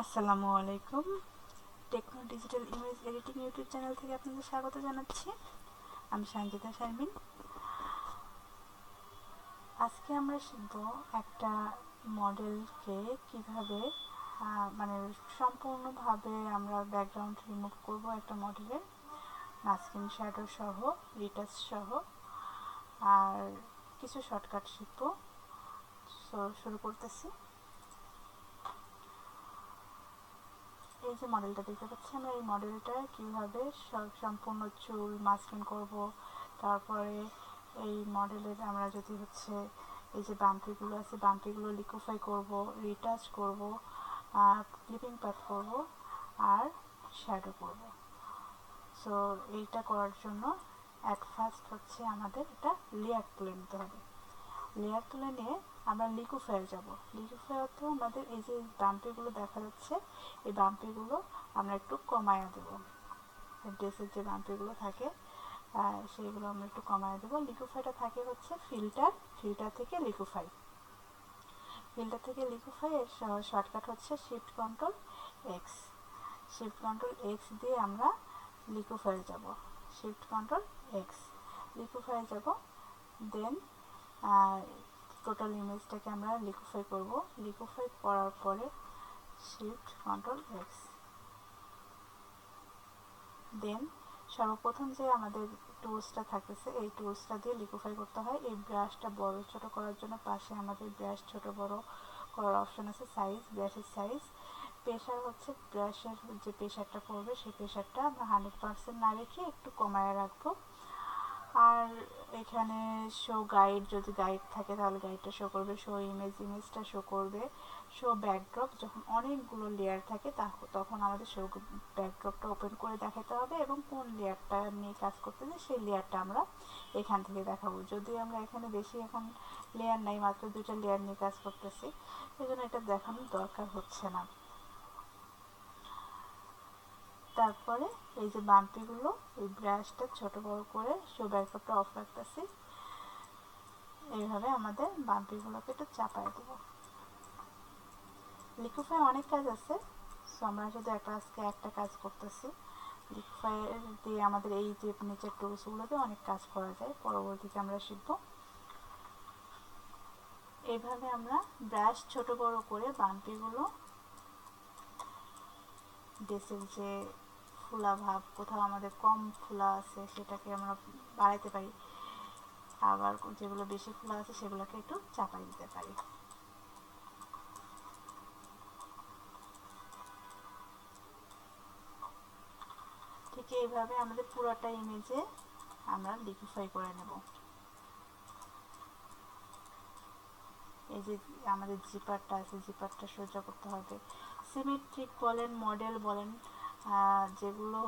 আসসালামু আলাইকুম। Techno digital image editing YouTube channel থেকে আপনাদের স্বাগত জানাচ্ছি। আমি সঞ্জিতা শারমিন। আজকে আমরা শিখব একটা মডেলকে কিভাবে মানে সম্পূর্ণভাবে আমরা ব্যাকগ্রাউন্ড রিমুভ করব একটা মডেলের, মাস্কিং শ্যাডো সহ, রিটাচ সহ, আর কিছু শর্টকাট শিখব। শুরু করতেছি। এই যে মডেলটা দেখতে পাচ্ছি, আমরা এই মডেলটা কীভাবে সম্পূর্ণ চুল মাস্কিং করব, তারপরে এই মডেলের আমরা যদি এই যে বাম্পিগুলো আছে, বাম্পিগুলো লিকুইফাই করব, রিটাচ করব, ক্লিপিং পাথ করব, আর শ্যাডো করব। সো এইটা করার জন্য অ্যাট ফার্স্ট আমাদের এটা লেয়ার তুলে নিতে হবে। লেয়ার তুলে নিয়ে আমরা লিকুইফায়ার যাব। লিকুইফায়ারতেও আমাদের এই যে বাম্পিগুলো দেখা যাচ্ছে, এই বাম্পিগুলো আমরা একটু কমায়া দেব। ড্রেসের যে বাম্পিগুলো থাকে সেইগুলো আমরা একটু কমায়া দেবো। লিকুইফাইটা থাকে ফিল্টার থেকে লিকুইফাই। ফিল্টার থেকে লিকুইফাই এর shortcut shift control x. Shift control x দিয়ে আমরা লিকুইফায়ার যাব। শিফট কন্ট্রোল এক্স, লিকুইফায়ার যাব। দেন টোটাল ইমেজটাকে আমরা লিকুইফাই করব। লিকুইফাই করার পরে শিফট কন্ট্রোল এক্স। দেন সর্বপ্রথম যে আমাদের টুলসটা থাকতেছে, এই টুলসটা দিয়ে লিকুইফাই করতে হয়। এই ব্রাশটা বড় ছোট করার জন্য পাশে আমাদের ব্রাশ ছোট বড় করার অপশন আছে, সাইজ, ব্রাশের সাইজ। প্রেশার ব্রাশের যে প্রেশারটা পড়বে সেই প্রেশারটা আমরা 100% না রেখে একটু কমায় রাখবো। আর এখানে শো গাইড, যদি গাইড থাকে তাহলে গাইডটা শো করবে, শো ইমেজটা শো করবে, শো ব্যাকড্রপ। যখন অনেকগুলো লেয়ার থাকে তখন আমাদের শো ব্যাকড্রপটা ওপেন করে দেখাতে হবে, এবং কোন লেয়ারটা নিয়ে কাজ করতেছে সেই লেয়ারটা আমরা এখান থেকে দেখাবো। যদি আমরা এখানে বেশি এখন লেয়ার নাই, মাত্র 2টা লেয়ার নিয়ে কাজ করতেছি, এই জন্য এটা দেখানোর দরকার হচ্ছে না। তারপরে এই যে বাম্পিগুলো, এই ব্রাশটা ছোট বড় করে শো ব্যাকড্রপটা অফ রাখতেছি। এইভাবে আমাদের বাম্পিগুলোকে একটু চাপায় দেবো। লিকুইফাই অনেক কাজ আছে, সো আমরা শুধু আজকে একটা কাজ করতেছি। লিকুইফাই দিয়ে আমাদের এই যে নিচের টুলসগুলোতে অনেক কাজ করা যায়, পরবর্তীতে আমরা শিখব। এইভাবে আমরা ব্রাশ ছোট বড় করে বাম্পিগুলো, ড্রেসের যে ফুলা ভাব, কোথাও আমাদের কম ফুলা আছে সেটাকে আমরা বাড়াইতে পারি, আবার যেগুলো বেশি ফুলা আছে সেগুলোকে একটু চাপাই দিতে পারি। ঠিক এইভাবে আমাদের পুরোটা ইমেজে আমরা লিকুইফাই করে নেব। এই যে আমাদের জিপারটা আছে, জিপারটা সোজা করতে হবে। সিমেট্রিক বলেন, মডেল বলেন, যেগুলো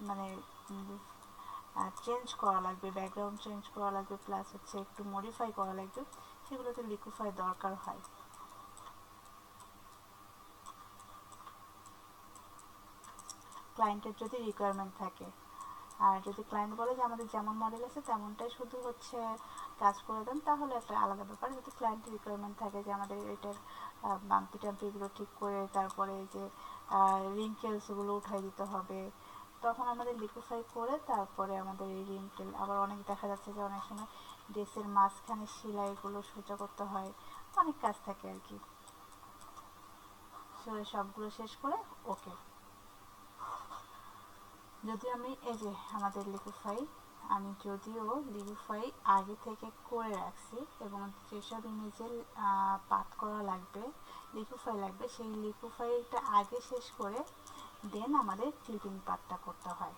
মানে চেঞ্জ করা লাগবে, ব্যাকগ্রাউন্ড চেঞ্জ করা লাগবে, প্লাস একটু মডিফাই করা লাগবে, সেগুলোতে লিকুইফাই দরকার হয়। ক্লায়েন্টের যদি রিকোয়ারমেন্ট থাকে, আর যদি ক্লায়েন্ট বলে যে আমাদের যেমন মডেল আছে তেমনটাই শুধু কাজ করে দেন, তাহলে একটা আলাদা ব্যাপার। যদি ক্লায়েন্টের রিকোয়ারমেন্ট থাকে যে আমাদের এটার বাম্পি টাম্পিগুলো ঠিক করে, তারপরে যে রিঙ্কেলসগুলো উঠাই দিতে হবে, তখন আমাদের লিকুইফাই করে তারপরে আমাদের এই রিঙ্কেল, আবার অনেক দেখা যাচ্ছে যে অনেক সময় ড্রেসের মাঝখানে সেলাইগুলো সোজা করতে হয়, অনেক কাজ থাকে আর কি। সবগুলো শেষ করে ওকে। যদি আমি এই যে আমাদের আমি যদিও লিকুইফাই আগে থেকে করে রাখছি, এবং যেসব ইমেজের পাথ করা লাগবে, লিকুইফাই লাগবে, সেই লিকুইফাইটা আগে শেষ করে দেন আমাদের ক্লিপিং পাথটা করতে হয়।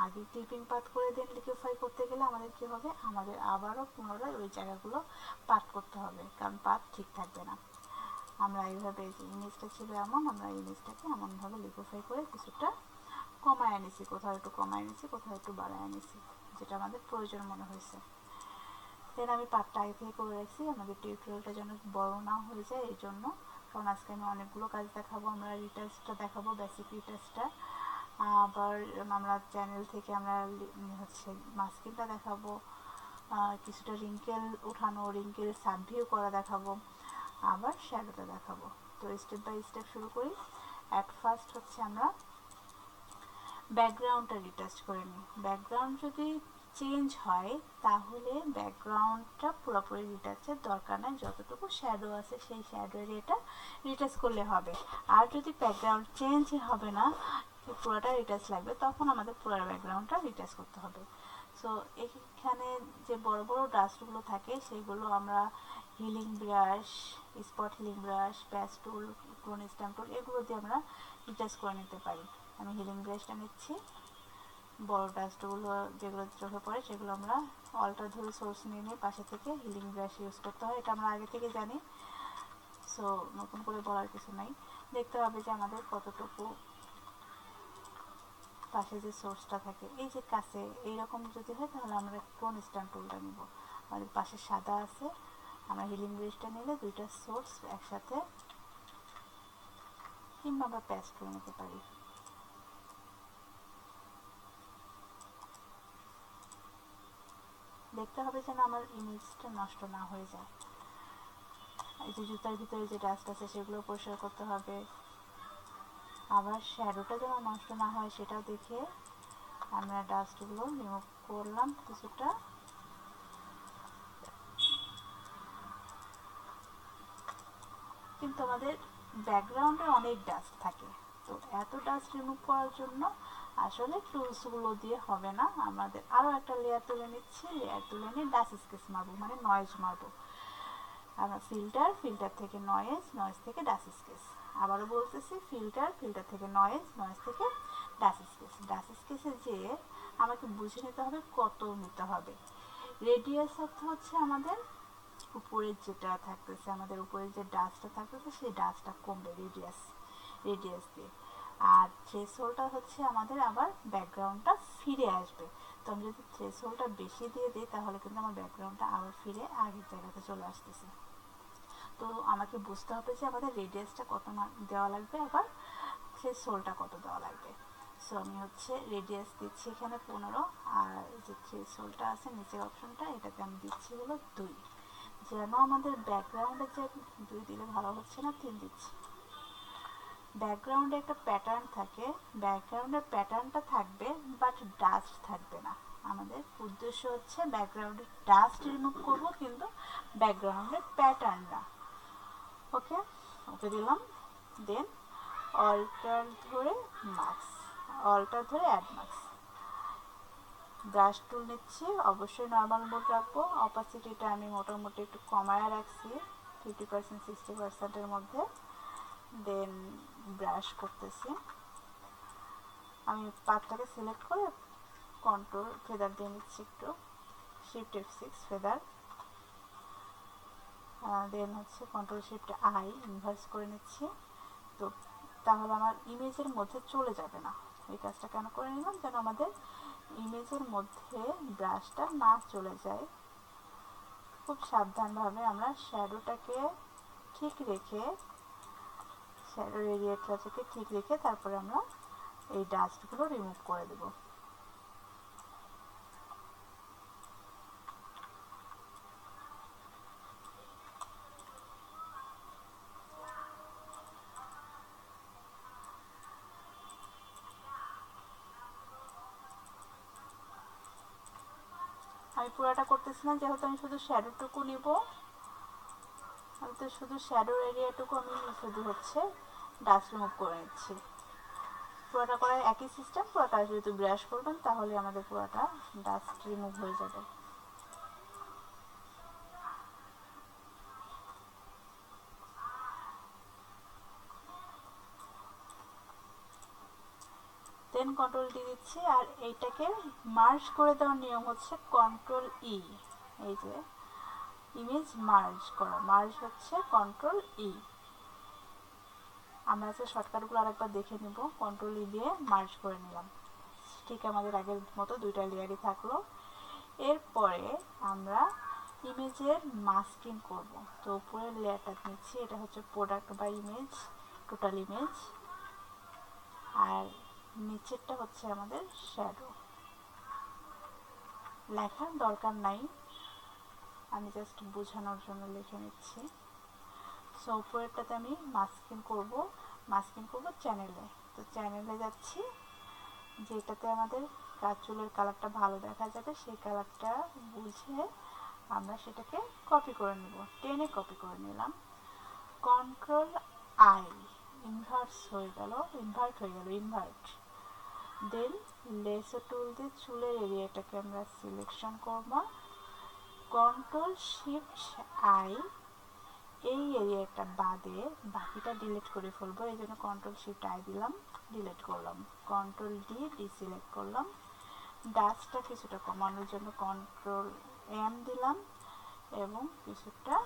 আগে ক্লিপিং পাথ করে দেন লিকুইফাই করতে গেলে আমাদের কী হবে, আমাদের আবারও পুনরায় ওই জায়গাগুলো পাথ করতে হবে, কারণ পাথ ঠিক থাকবে না। আমরা এইভাবে, যে ইমেজটা ছিল এমন, আমরা ইমেজটাকে এমনভাবে লিকুইফাই করে কিছুটা কমায় আনিছি, কোথাও একটু কমায় আনিছি, কোথাও একটু বাড়ায় আনিছি, যেটা আমাদের প্রয়োজন মনে হয়েছে। দেন আমি পার্টটা আগে থেকে করে রাখছি, আমাদের টিউটোরিয়ালটা যেন বড় না হয়ে যায় এই জন্য, কারণ আজকে আমি অনেকগুলো কাজ দেখাবো। আমরা রিটাচটা দেখাবো, বেসিক রিটাচটা, আবার আমরা চ্যানেল থেকে আমরা মাস্কিংটা দেখাবো, কিছুটা রিঙ্কেল উঠানো, রিঙ্কেল সাবভিউ করা দেখাবো, আবার শ্যাডোটা দেখাবো। তো স্টেপ বাই স্টেপ শুরু করি। অ্যাট ফার্স্ট হচ্ছে আমরা ব্যাকগ্রাউন্ডটা রিটাচ করে নিই। ব্যাকগ্রাউন্ড যদি চেঞ্জ হয় তাহলে ব্যাকগ্রাউন্ডটা পুরোপুরি রিটাচের দরকার নেই, যতটুকু শ্যাডো আছে সেই শ্যাডো এরিয়াটা রিটাচ করলে হবে। আর যদি ব্যাকগ্রাউন্ড চেঞ্জ হবে না, পুরোটা রিটাচ লাগবে, তখন আমাদের পুরো ব্যাকগ্রাউন্ডটা রিটাচ করতে হবে। সো এখানে যে বড় বড় ডাস্টগুলো থাকে সেগুলো আমরা healing brush, spot healing brush, patch tool, clone stamp tool এগুলো দিয়ে আমরা রিটাচ করে নিতে পারি। আমি হিলিং ব্রাশটা নিচ্ছি। বড় ডাস্টগুলো যেগুলো চোখে পড়ে সেগুলো আমরা অল্টার ধরে সোর্স নিয়ে পাশে থেকে হিলিং ব্রাশ ইউজ করতে হয়, এটা আমরা আগে থেকে জানি। সো নতুন করে বলার কিছু নাই। দেখতে হবে যে আমাদের কতটুকু পাশে যে সোর্সটা থাকে, এই যে কাছে এইরকম যদি হয় তাহলে আমরা ক্লোন স্ট্যাম্প টুলটা নিব। আমাদের পাশে সাদা আছে, আমরা হিলিং ব্রাশটা নিলে দুইটা সোর্স একসাথে, কিংবা আমরা প্যাচ করে নিতে পারি। দেখতে হবে যেন আমার ইমেজটা নষ্ট না হয়ে যায়। এই যে জুতার ভিতরে যে ডাস্ট আছে সেগুলো পরিষ্কার করতে হবে। আবার শ্যাডোটা যেন নষ্ট না হয় সেটাও দেখে আমরা ডাস্টগুলো রিমুভ করলাম কিছুটা। কিন্তু আমাদের ব্যাকগ্রাউন্ডে অনেক ডাস্ট থাকে, তো এত ডাস্ট রিমুভ করার জন্য আসলে টুলসগুলো দিয়ে হবে না, আমাদের আরও একটা লেয়ার তুলে নিচ্ছি। লেয়ার তুলে নিয়ে ডাস্ট স্কেচ মারবো, মানে নয়েজ মারবো। আমরা ফিল্টার থেকে নয়েজ, নয়েজ থেকে ডাস্ট স্কেচ। আবারও বলতেছি, ফিল্টার থেকে নয়েজ, নয়েজ থেকে ডাস্ট স্কেচ। ডাস্ট স্কেচে যেয়ে আমাকে বুঝে নিতে হবে কত নিতে হবে। রেডিয়াস অর্থ হচ্ছে আমাদের উপরের যেটা থাকতেছে, আমাদের উপরের যে ডাস্টটা থাকতেছে সেই ডাস্টটা কমবে রেডিয়াস দিয়ে। আর থ্রেশহোল্ডটা হচ্ছে আমাদের আবার ব্যাকগ্রাউন্ডটা ফিরে আসবে। তো আমি যদি থ্রেশহোল্ডটা বেশি দিয়ে দিই তাহলে কিন্তু আমার ব্যাকগ্রাউন্ডটা আবার ফিরে আগের জায়গাতে চলে আসতেছে। তো আমাকে বুঝতে হবে যে আমাদের রেডিয়াসটা কত দেওয়া লাগবে, আবার থ্রেশহোল্ডটা কত দেওয়া লাগবে। সো আমি হচ্ছে রেডিয়াস দিচ্ছি এখানে 15, আর যে থ্রেশহোল্ডটা আছে নিচের অপশনটা এটাতে আমি দিচ্ছি হলো 2। যেন আমাদের ব্যাকগ্রাউন্ডে যে 2 দিলে ভালো হচ্ছে না, 3 দিচ্ছি। ব্যাকগ্রাউন্ডে একটা প্যাটার্ন থাকে, ব্যাকগ্রাউন্ডের প্যাটার্নটা থাকবে বাট ডাস্ট থাকবে না। আমাদের উদ্দেশ্য হচ্ছে ব্যাকগ্রাউন্ডের ডাস্ট রিমুভ করব, কিন্তু ব্যাকগ্রাউন্ডের প্যাটার্ন না। ওকে দিলাম। দেন অল্টার ধরে অ্যাড মার্কস। ব্রাশ টুল নিচ্ছি, অবশ্যই নর্মাল মোড রাখবো। অপাসিটিটা আমি মোটামুটি একটু কমায় রাখছি 50% 60%-এর মধ্যে। দেন ব্রাশ করতেছি, আমি পাতটাকে সিলেক্ট করে কন্ট্রোল ফেদার দিয়ে নিচ্ছি একটু, শিফট F6 ফেদার। দেন হচ্ছে কন্ট্রোল শিফট I ইনভার্স করে নিচ্ছি। তো তাহলে আমার ইমেজের মধ্যে চলে যাবে না। এই কাজটা কেন করে নিলাম, যেন আমাদের ইমেজের মধ্যে ব্রাশটা না চলে যায়। খুব সাবধানভাবে আমরা শ্যাডোটাকে ঠিক রেখে, শ্যাডোর এরিয়াটাকে ঠিক রেখে তারপরে আমরা এই ডাস্টগুলো রিমুভ করে দেব। আমি পুরোটা করতেছি না, যেহেতু আমি শুধু শ্যাডোটুকু নিব। আমি তো শুধু শ্যাডোর এরিয়াটুকু আমি শুধু হচ্ছে ডাস্ট রিমুভ করে নিচ্ছি। পুরোটা করার একই সিস্টেম, পুরোটা যদি ব্রাশ করবেন তাহলে আমাদের পুরোটা ডাস্ট রিমুভ হয়ে যাবে। দেন কন্ট্রোল ডি দিচ্ছি, আর এইটাকে মার্জ করে দেওয়ার নিয়ম হচ্ছে কন্ট্রোল ই। এই যে ইমেজ মার্জ হচ্ছে কন্ট্রোল ই। আমরা যে শর্টকাটগুলো আরেকবার দেখে নিব। কন্ট্রোল ই দিয়ে মার্জ করে নিলাম। ঠিক আমাদের আগের মতো দুইটা লেয়ারই থাকলো। এরপরে আমরা ইমেজের মাস্কিং করব। তো উপরের লেয়ারটা নিচ্ছি, এটা হচ্ছে প্রোডাক্ট বা ইমেজ, টোটাল ইমেজ। আর নিচেরটা হচ্ছে আমাদের শ্যাডো। লেখার দরকার নাই, আমি জাস্ট বোঝানোর জন্য লিখে নিচ্ছি। সো উপরেরটাতে আমি মাস্কিং করব চ্যানেলে। তো চ্যানেলে যাচ্ছি, যেটাতে আমাদের চুলের কালারটা ভালো দেখা যাবে সেই কালারটা বুঝে আমরা সেটাকে কপি করে নেব। টেনে কপি করে নিলাম, কন্ট্রোল আই, ইনভার্ট হয়ে গেল। দেন লেসো টুল দিয়ে চুলের এরিয়াটাকে আমরা সিলেকশন করব, কন্ট্রোল শিফট আই, এই এরিয়াটা বাদে বাকিটা ডিলিট করে ফেলবো, এই জন্য কন্ট্রোল শিফট আই দিলাম, ডিলিট করলাম। কন্ট্রোল ডি ডিসিলেক্ট করলাম। ডাস্টটা কিছুটা কমানোর জন্য কন্ট্রোল এম দিলাম এবং কিছুটা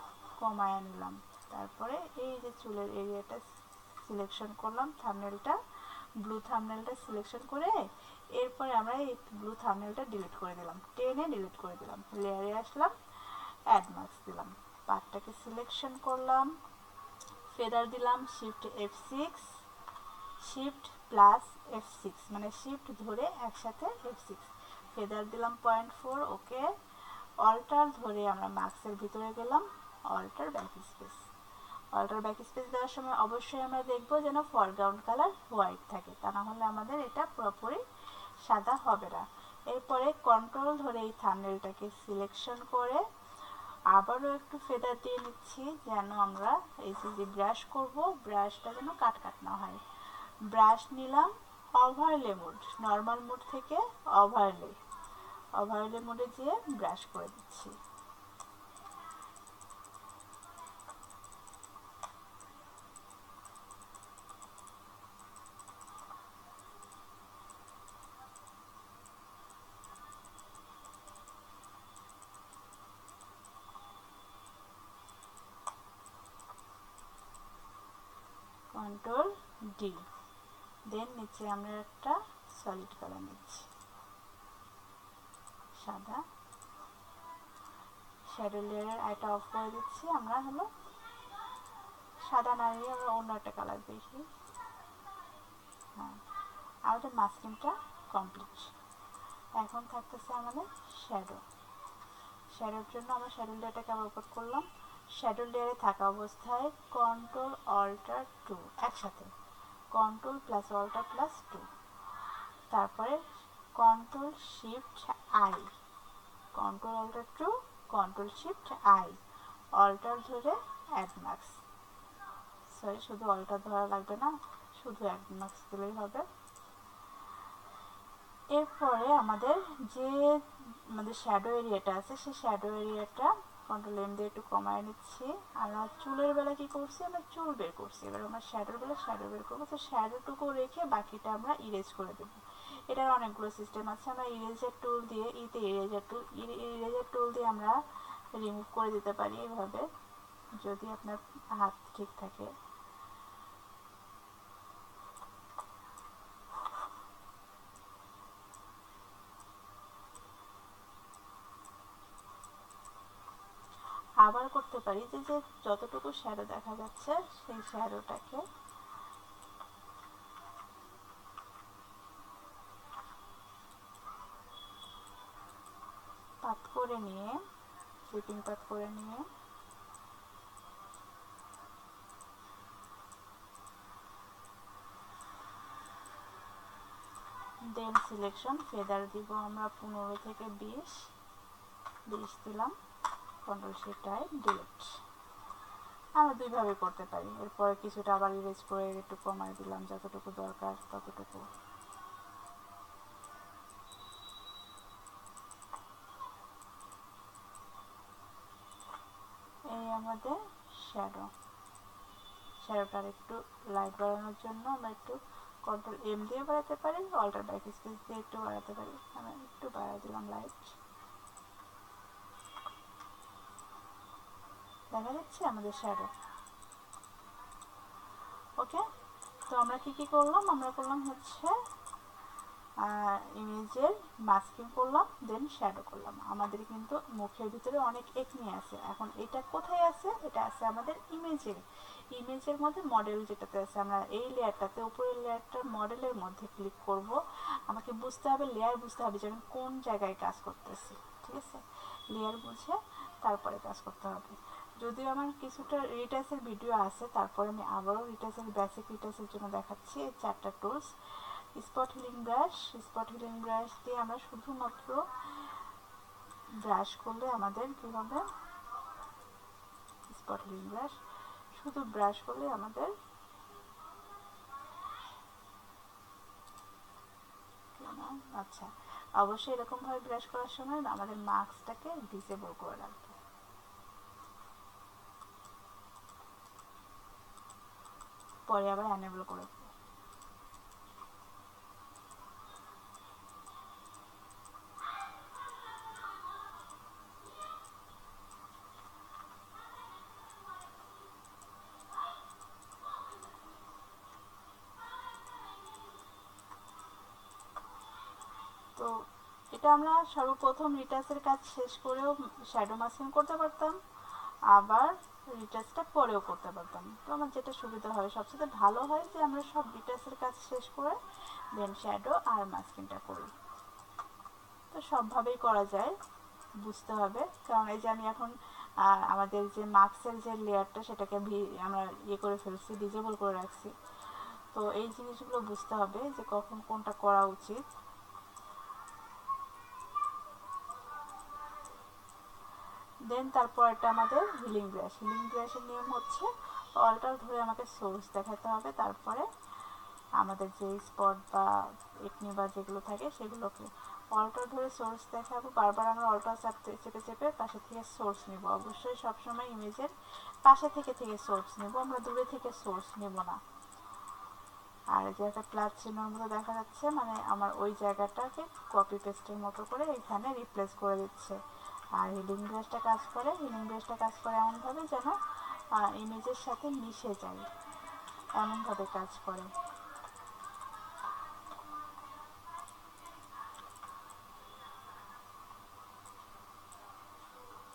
কমায় নিলাম। তারপরে এই যে চুলের এরিয়াটা সিলেকশন করলাম, থাম্বনেলটা ব্লু থাম্বনেলটা সিলেকশন করে এরপরে আমরা এই ব্লু থাম্বনেলটা ডিলিট করে দিলাম, টেনে ডিলিট করে দিলাম। লেয়ারে আসলাম, অ্যাড মার্কস দিলাম, পার্টটাকে সিলেকশন করলাম, ফেদার দিলাম, shift F6, shift plus F6 মানে শিফট ধরে একসাথে F6, ফেদার দিলাম 0.4, ওকে। অল্টার ধরে আমরা মার্কসের ভিতরে গেলাম, অল্টার ব্যাক স্পেস দেওয়ার সময় অবশ্যই আমরা দেখবো যেন ফরগ্রাউন্ড কালার হোয়াইট থাকে, তা না হলে আমাদের এটা পুরোপুরি সাদা হবে না। এরপরে কন্ট্রোল ধরে এই থাম্বনেলটাকে সিলেকশন করে আবারও একটু ফেদার দিয়ে নিচ্ছি, যেন আমরা এই যে ব্রাশ করব ব্রাশটা যেন কাট না হয়। ব্রাশ নিলাম, ওভারলে মোড, নর্মাল মোড থেকে ওভারলে মোডে যেয়ে ব্রাশ করে দিচ্ছি। কন্ট্রোল ডি, দেন নিচে আমরা একটা সলিড কালার নিচ্ছি, সাদা। শ্যাডো লেয়ারের আইটা অফ করে দিচ্ছি, আমরা হলো সাদা না নিয়ে আমরা অন্য একটা কালার দেখি। হ্যাঁ, আমাদের মাস্কিংটা কমপ্লিট। এখন থাকতেছে আমাদের শ্যাডোর জন্য আমরা শ্যাডো লেয়ারটাকে আবার ওপেন করলাম। শ্যাডো লেয়ারে থাকা অবস্থায় কন্ট্রোল অল্টার 2 একসাথে, কন্ট্রোল প্লাস অল্টার প্লাস 2, তারপরে control shift I, control alt 2, control shift I, alt ধরে অ্যাড মার্কস, সরি শুধু অল্টার ধরা লাগবে না, শুধু অ্যাড মার্কস দিলেই হবে। এরপরে আমাদের শ্যাডো এরিয়াটা আছে, সেই শ্যাডো এরিয়াটা কন্ট্রোল এম দিয়ে একটু কমায় নিচ্ছি। আমরা চুলের বেলা কি করছি, আমরা চুল বের করছি, এবার আমরা শ্যাডোর বেলা শ্যাডো বের করবো। তো শ্যাডোটুকু রেখে বাকিটা আমরা ইরেজ করে দেবো। এটার অনেকগুলো সিস্টেম আছে, আমরা ইরেজার টুল দিয়ে ইরেজার টুল দিয়ে আমরা রিমুভ করে দিতে পারি এইভাবে, যদি আপনার হাত ঠিক থাকে। আবার করতে পারি যে যতটুকু শ্যাডো দেখা যাচ্ছে সেই শ্যাডোটাকে পাত করে নিয়ে, সুইপিং পাত করে নিয়ে দেন সিলেকশন, ফেদার দিব আমরা 15 থেকে 20 দিলাম, কন্ট্রোল শিফট আই, ডিলিট। আমরা দুইভাবে করতে পারি। এরপরে কিছুটা আবার ইরেজ করে একটু কমায় দিলাম, যতটুকু দরকার ততটুকু। এই আমাদের শ্যাডোটার একটু লাইট বাড়ানোর জন্য আমরা একটু কন্ট্রোল এম দিয়ে বাড়াতে পারি, অল্টার ব্যাক স্পেস দিয়ে একটু বাড়াতে পারি। আমরা একটু বাড়াই দিলাম লাইট, দেখা যাচ্ছে আমাদের শ্যাডো। ওকে, তো আমরা কি করলাম, আমরা করলাম হচ্ছে ইমেজের মাস্কিং করলাম, দেন শ্যাডো করলাম। আমাদের কিন্তু মুখের ভিতরে অনেক একনি আছে। এখন এটা কোথায় আছে, এটা আছে আমাদের ইমেজের মধ্যে মডেল যেটাতে আছে। আমরা এই লেয়ারটাতে, উপরের লেয়ারটার মডেলের মধ্যে ক্লিক করব। আমাকে বুঝতে হবে, লেয়ার বুঝতে হবে যে আমি কোন জায়গায় কাজ করতেছি, ঠিক আছে? লেয়ার বুঝে তারপরে কাজ করতে হবে। যদিও আমার কিছুটা রিটাচের ভিডিও আছে, তারপরে আমি আবারও রিটাচের বেসিক রিটাচের জন্য দেখাচ্ছি এই 4টা tools. Spot healing brush, spot healing brush দিয়ে আমরা শুধুমাত্র ব্রাশ করলে আমাদের কী হবে, স্পট হিলিং ব্রাশ শুধু ব্রাশ করলে আমাদের আচ্ছা, অবশ্যই এরকমভাবে ব্রাশ করার সময় আমাদের মাস্কটাকে ডিসেবল করে রাখবো, পরে আবার এনেবল করে দেবো। তো এটা আমরা সর্বপ্রথম রিটাচের কাজ শেষ করেও শ্যাডো মাস্কিং করতে পারতাম, আবার রিটাচটা পরেও করতে পারতাম। তো আমার যেটা সুবিধা হয়, সবচেয়ে ভালো হয় যে আমরা সব রিটাচের কাজ শেষ করে দেন শ্যাডো আর মাস্কিংটা করি। তো সবভাবেই করা যায়, বুঝতে হবে। কারণ এই যে আমি এখন আমাদের যে মাস্কের যে লেয়ারটা সেটাকে আমরা ইয়ে করে ফেলছি, ডিজেবল করে রাখছি। তো এই জিনিসগুলো বুঝতে হবে যে কখন কোনটা করা উচিত। দেন তারপর এটা আমাদের হিলিং ব্রাশ। হিলিং ব্রাশের নিয়ম হচ্ছে অলটার ধরে আমাকে সোর্স দেখাতে হবে, তারপরে আমাদের যে স্পট বা একনি বা যেগুলো থাকে সেগুলোকে অলটার ধরে সোর্স দেখাবো। বারবার আমরা অলটার চেপে চেপে পাশে থেকে সোর্স নিব। অবশ্যই সবসময় ইমেজের পাশে থেকে সোর্স নিব, আমরা দূরে থেকে সোর্স নিব না। আর যে একটা প্লাস চিহ্নর মতো দেখা যাচ্ছে, মানে আমার ওই জায়গাটাকে কপি পেস্টের মতো করে এখানে রিপ্লেস করে দিচ্ছে। আর হিলিং ব্রাশটা কাজ করে, হিলিং ব্রাশটা কাজ করে এমনভাবে যেন ইমেজের সাথে মিশে যায়, এমনভাবে কাজ করে।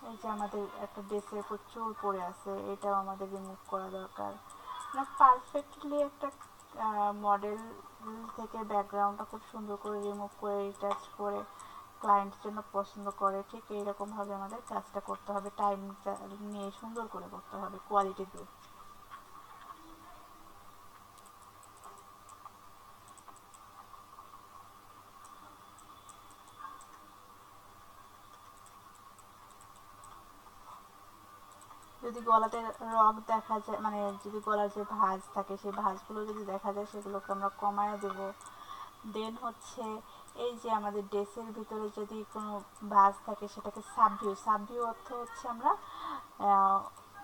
এই যে আমাদের একটা ড্রেসের উপর চুল পড়ে আছে, এটাও আমাদের রিমুভ করা দরকার। আমরা পারফেক্টলি একটা মডেল থেকে ব্যাকগ্রাউন্ডটা খুব সুন্দর করে রিমুভ করে রিটাচ করে ক্লায়েন্টের জন্য পছন্দ করে, ঠিক এইরকমভাবে আমাদের কাজটা করতে হবে, টাইম নিয়ে সুন্দর করে করতে হবে, কোয়ালিটি দিয়ে। যদি গলাতে রগ দেখা যায়, মানে যদি গলার যে ভাঁজ থাকে সেই ভাঁজগুলো যদি দেখা যায় সেগুলোকে আমরা কমায় দেব। দেন হচ্ছে এই যে আমাদের ড্রেসের ভিতরে যদি কোনো ভাঁজ থাকে সেটাকে সাবভিউ, সাবভিউ অর্থ হচ্ছে আমরা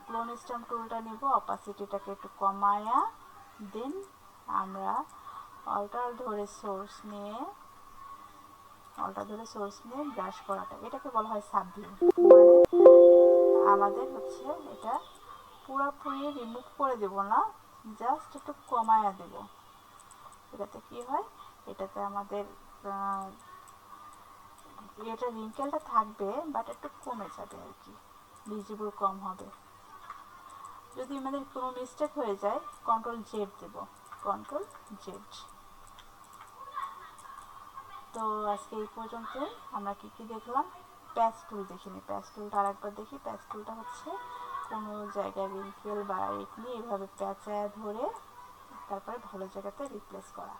ক্লোন স্ট্যাম্প টুলটা নিব, অপাসিটিটাকে একটু কমায়া দেন আমরা অল্টার ধরে সোর্স নিয়ে ব্রাশ করাটা, এটাকে বলা হয় সাবভিউ। মানে আমাদের হচ্ছে এটা পুরোপুরি রিমুভ করে দেব না, জাস্ট একটু কমায়া দেব। এটাতে কি হয়, এটাতে আমাদের এটা রিঙ্কেলটা থাকবে বাট একটু কমে যাবে আর কি, ভিজিবল কম হবে। যদি আমাদের কোনো মিস্টেক হয়ে যায় কন্ট্রোল জেড দেব, কন্ট্রোল জেড। তো আজকে এই পর্যন্ত আমরা কি কি দেখলাম, প্যাচ টুল দেখিনি, প্যাচ টুলটা আরেকবার দেখি। প্যাচ টুলটা হচ্ছে কোনো জায়গায় রিঙ্কেল বা একনি এভাবে প্যাঁচায় ধরে তারপরে ভালো জায়গাতে রিপ্লেস করা,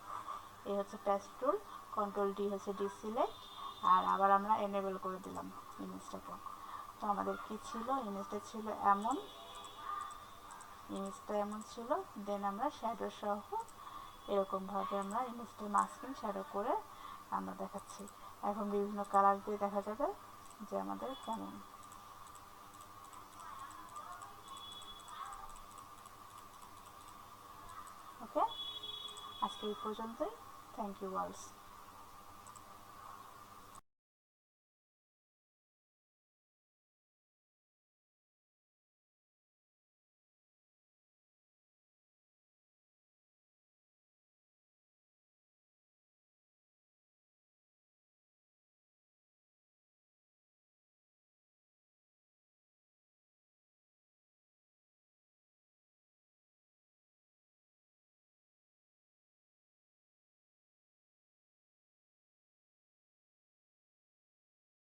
এই হচ্ছে প্যাচ টুল। কন্ট্রোল ডি হচ্ছে ডিসিলেক্ট, আর আবার আমরা এনেবল করে দিলাম ইমেজটাকে। তো আমাদের কি ছিল, ইমেজটা ছিল এমন, ইমেজটা এমন ছিল। দেন আমরা শ্যাডো সহ এরকমভাবে আমরা ইমেজটা মাস্কিং শ্যাডো করে আমরা দেখাচ্ছি। এখন বিভিন্ন কালার দিয়ে দেখা যাবে যে আমাদের কেমন। ওকে, আজকে এই পর্যন্তই। থ্যাংক ইউ অলস।